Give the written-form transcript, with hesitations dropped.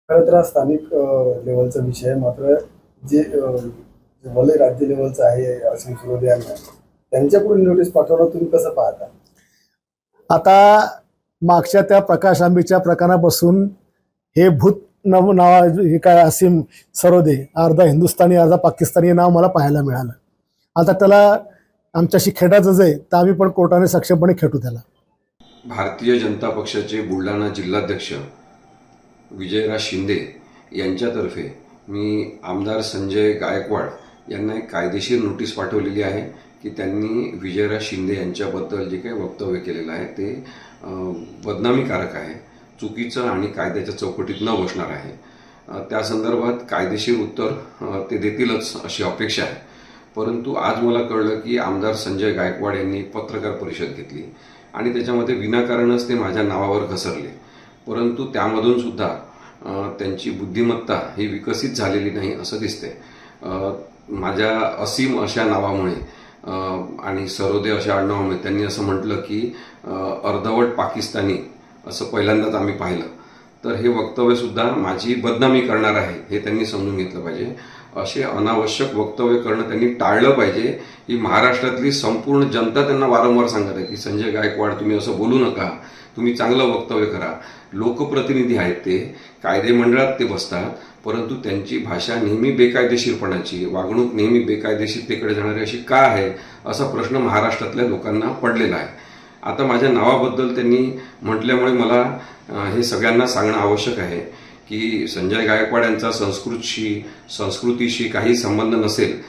खरं तर हा स्थानिक लेवलचा विषय आहे. मात्र जे वलय राज्य लेवलचं आहे असीम सरोदे यांना त्यांच्याकडून नोटीस पाठवणं तुम्ही कसं पाहता? आता मागच्या त्या प्रकाश आंबेच्या प्रकरणापासून हे भूत नाव हे काय असीम सरोदे अर्धा हिंदुस्थानी अर्धा पाकिस्तानी नाव मला पाहायला मिळालं. आता त्याला आमच्याशी खेळायचंच आहे तर आम्ही पण कोर्टाने सक्षमपणे खेटू त्याला. भारतीय जनता पक्षाचे बुलढाणा जिल्हाध्यक्ष विजयराज शिंदे यांच्यातर्फे मी आमदार संजय गायकवाड यांना एक कायदेशीर नोटीस पाठवलेली आहे की त्यांनी विजयराज शिंदे यांच्याबद्दल जे काही वक्तव्य केलेलं आहे ते बदनामीकारक आहे, चुकीचं आणि कायद्याच्या चौकटीत न बसणार आहे. त्या संदर्भात कायदेशीर उत्तर ते देतीलच अशी अपेक्षा आहे. परंतु आज मला कळलं की आमदार संजय गायकवाड यांनी पत्रकार परिषद घेतली आणि त्याच्यामध्ये विनाकारणच ते माझ्या नावावर घसरले. परंतु त्यामधून सुद्धा त्यांची बुद्धिमत्ता ही विकसित झालेली नाही असं दिसते. माझ्या असीम अशा नावामुळे आणि सरोदे अशा आडनावामुळे त्यांनी असं म्हटलं की अर्धवट पाकिस्तानी असं पहिल्यांदाच आम्ही पाहिलं. तर हे वक्तव्यसुद्धा माझी बदनामी करणार आहे हे त्यांनी समजून घेतलं पाहिजे. असे अनावश्यक वक्तव्य करणं त्यांनी टाळलं पाहिजे. ही महाराष्ट्रातली संपूर्ण जनता त्यांना वारंवार सांगत आहे की संजय गायकवाड तुम्ही असं बोलू नका, तुम्ही चांगलं वक्तव्य करा. लोकप्रतिनिधी आहेत, ते कायदेमंडळात ते बसतात, परंतु त्यांची भाषा नेहमी बेकायदेशीरपणाची, वागणूक नेहमी बेकायदेशीरतेकडे जाणारी अशी का आहे असा प्रश्न महाराष्ट्रातल्या लोकांना पडलेला आहे. आता माझ्या नावाबद्दल त्यांनी म्हटल्यामुळे मला हे सगळ्यांना सांगणं आवश्यक आहे की संजय गायकवाड यांचा संस्कृतीशी काही संबंध नसेल